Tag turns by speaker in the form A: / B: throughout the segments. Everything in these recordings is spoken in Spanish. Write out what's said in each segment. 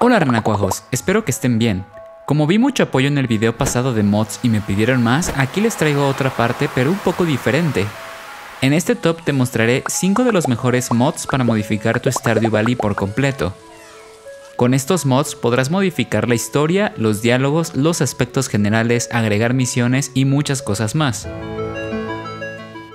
A: Hola renacuajos, espero que estén bien. Como vi mucho apoyo en el video pasado de mods y me pidieron más, aquí les traigo otra parte pero un poco diferente. En este top te mostraré 5 de los mejores mods para modificar tu Stardew Valley por completo. Con estos mods podrás modificar la historia, los diálogos, los aspectos generales, agregar misiones y muchas cosas más.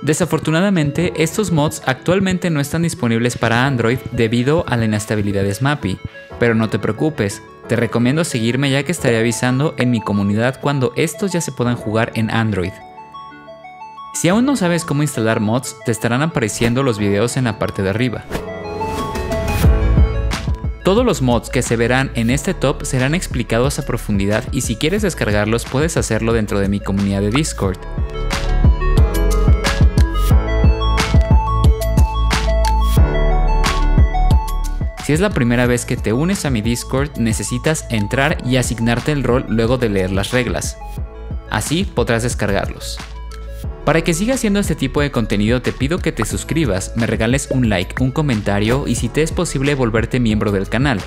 A: Desafortunadamente, estos mods actualmente no están disponibles para Android debido a la inestabilidad de Smappy, pero no te preocupes, te recomiendo seguirme ya que estaré avisando en mi comunidad cuando estos ya se puedan jugar en Android. Si aún no sabes cómo instalar mods, te estarán apareciendo los videos en la parte de arriba. Todos los mods que se verán en este top serán explicados a profundidad y si quieres descargarlos puedes hacerlo dentro de mi comunidad de Discord. Si es la primera vez que te unes a mi Discord, necesitas entrar y asignarte el rol luego de leer las reglas. Así podrás descargarlos. Para que siga haciendo este tipo de contenido te pido que te suscribas, me regales un like, un comentario y si te es posible volverte miembro del canal.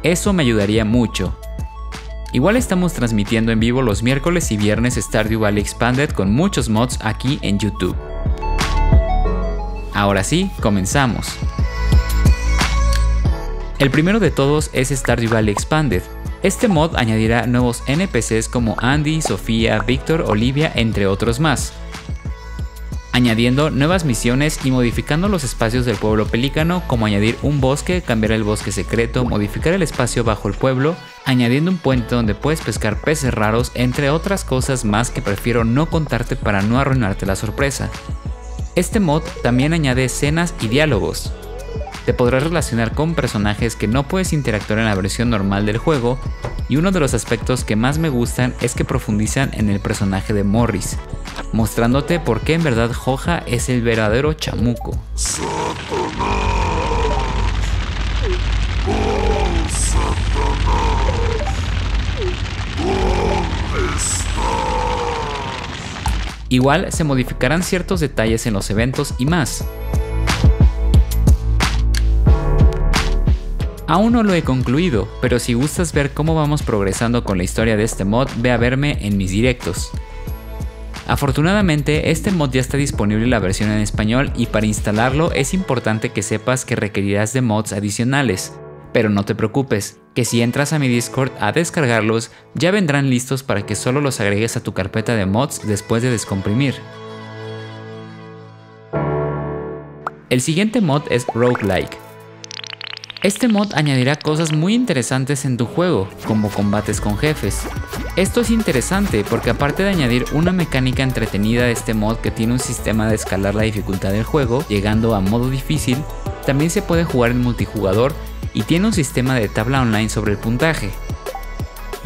A: Eso me ayudaría mucho. Igual estamos transmitiendo en vivo los miércoles y viernes Stardew Valley Expanded con muchos mods aquí en YouTube. Ahora sí, comenzamos. El primero de todos es Stardew Valley Expanded. Este mod añadirá nuevos NPCs como Andy, Sofía, Víctor, Olivia, entre otros más. Añadiendo nuevas misiones y modificando los espacios del pueblo pelícano como añadir un bosque, cambiar el bosque secreto, modificar el espacio bajo el pueblo, añadiendo un puente donde puedes pescar peces raros, entre otras cosas más que prefiero no contarte para no arruinarte la sorpresa. Este mod también añade escenas y diálogos. Te podrás relacionar con personajes que no puedes interactuar en la versión normal del juego y uno de los aspectos que más me gustan es que profundizan en el personaje de Morris, mostrándote por qué en verdad Joja es el verdadero chamuco. Igual se modificarán ciertos detalles en los eventos y más. Aún no lo he concluido, pero si gustas ver cómo vamos progresando con la historia de este mod, ve a verme en mis directos. Afortunadamente, este mod ya está disponible en la versión en español y para instalarlo es importante que sepas que requerirás de mods adicionales. Pero no te preocupes, que si entras a mi Discord a descargarlos, ya vendrán listos para que solo los agregues a tu carpeta de mods después de descomprimir. El siguiente mod es Roguelike. Este mod añadirá cosas muy interesantes en tu juego, como combates con jefes. Esto es interesante porque aparte de añadir una mecánica entretenida de este mod que tiene un sistema de escalar la dificultad del juego, llegando a modo difícil, también se puede jugar en multijugador y tiene un sistema de tabla online sobre el puntaje.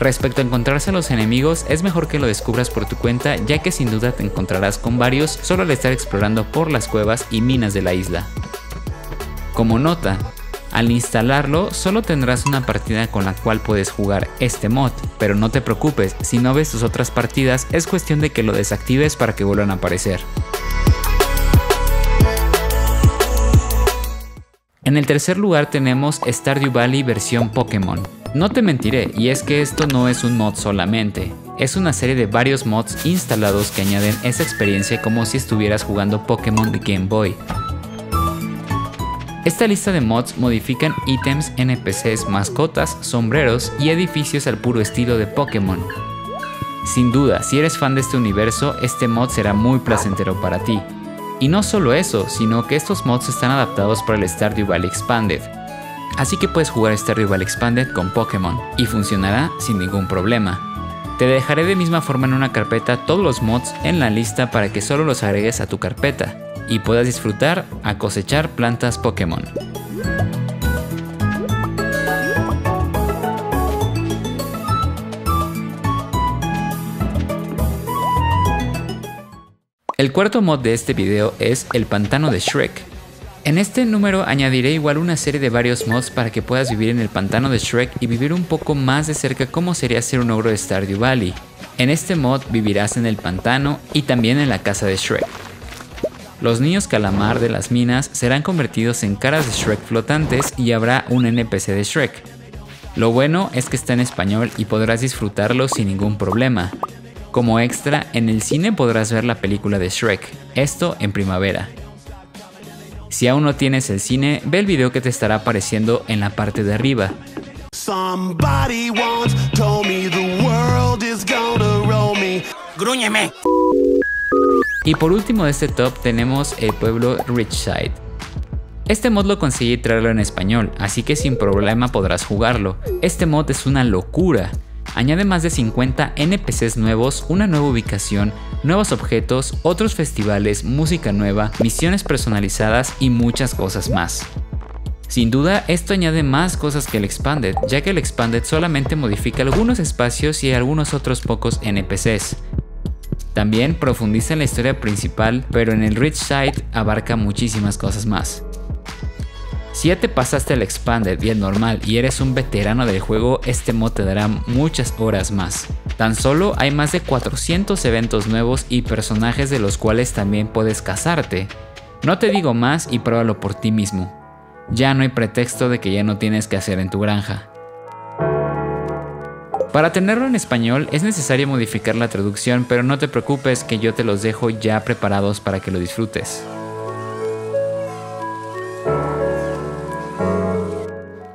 A: Respecto a encontrarse a los enemigos, es mejor que lo descubras por tu cuenta ya que sin duda te encontrarás con varios solo al estar explorando por las cuevas y minas de la isla. Como nota, al instalarlo, solo tendrás una partida con la cual puedes jugar este mod, pero no te preocupes, si no ves tus otras partidas, es cuestión de que lo desactives para que vuelvan a aparecer. En el tercer lugar tenemos Stardew Valley versión Pokémon. No te mentiré, y es que esto no es un mod solamente, es una serie de varios mods instalados que añaden esa experiencia como si estuvieras jugando Pokémon de Game Boy. Esta lista de mods modifican ítems, NPCs, mascotas, sombreros y edificios al puro estilo de Pokémon. Sin duda, si eres fan de este universo, este mod será muy placentero para ti. Y no solo eso, sino que estos mods están adaptados para el Stardew Valley Expanded. Así que puedes jugar Stardew Valley Expanded con Pokémon y funcionará sin ningún problema. Te dejaré de misma forma en una carpeta todos los mods en la lista para que solo los agregues a tu carpeta y puedas disfrutar a cosechar plantas Pokémon. El cuarto mod de este video es el pantano de Shrek. En este número añadiré igual una serie de varios mods para que puedas vivir en el pantano de Shrek y vivir un poco más de cerca cómo sería ser un ogro de Stardew Valley. En este mod vivirás en el pantano y también en la casa de Shrek. Los niños calamar de las minas serán convertidos en caras de Shrek flotantes y habrá un NPC de Shrek. Lo bueno es que está en español y podrás disfrutarlo sin ningún problema. Como extra, en el cine podrás ver la película de Shrek, esto en primavera. Si aún no tienes el cine, ve el video que te estará apareciendo en la parte de arriba.
B: ¡Grúñeme!
A: Y por último de este top tenemos el pueblo Richside. Este mod lo conseguí traerlo en español, así que sin problema podrás jugarlo. Este mod es una locura. Añade más de 50 NPCs nuevos, una nueva ubicación, nuevos objetos, otros festivales, música nueva, misiones personalizadas y muchas cosas más. Sin duda, esto añade más cosas que el Expanded, ya que el Expanded solamente modifica algunos espacios y algunos otros pocos NPCs. También profundiza en la historia principal, pero en el Richside abarca muchísimas cosas más. Si ya te pasaste el Expanded y el normal y eres un veterano del juego, este mod te dará muchas horas más. Tan solo hay más de 400 eventos nuevos y personajes de los cuales también puedes casarte. No te digo más y pruébalo por ti mismo. Ya no hay pretexto de que ya no tienes que hacer en tu granja. Para tenerlo en español es necesario modificar la traducción, pero no te preocupes que yo te los dejo ya preparados para que lo disfrutes.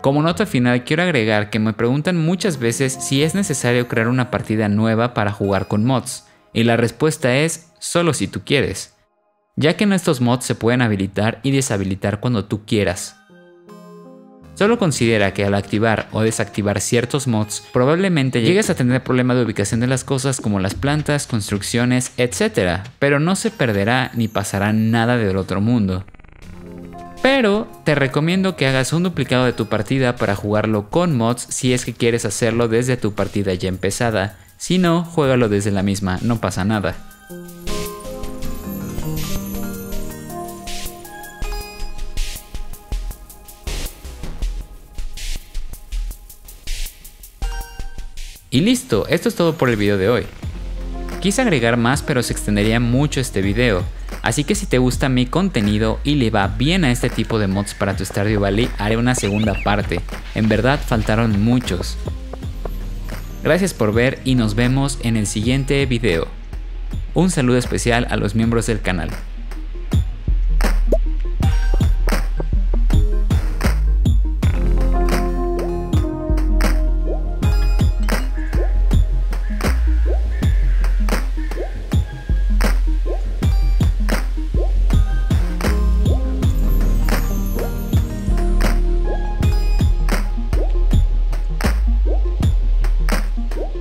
A: Como nota final quiero agregar que me preguntan muchas veces si es necesario crear una partida nueva para jugar con mods, y la respuesta es solo si tú quieres, ya que estos mods se pueden habilitar y deshabilitar cuando tú quieras. Solo considera que al activar o desactivar ciertos mods probablemente llegues a tener problemas de ubicación de las cosas como las plantas, construcciones, etc. Pero no se perderá ni pasará nada del otro mundo. Pero te recomiendo que hagas un duplicado de tu partida para jugarlo con mods si es que quieres hacerlo desde tu partida ya empezada. Si no, juégalo desde la misma, no pasa nada. Y listo, esto es todo por el video de hoy. Quise agregar más pero se extendería mucho este video, así que si te gusta mi contenido y le va bien a este tipo de mods para tu Stardew Valley, haré una segunda parte. En verdad faltaron muchos. Gracias por ver y nos vemos en el siguiente video. Un saludo especial a los miembros del canal.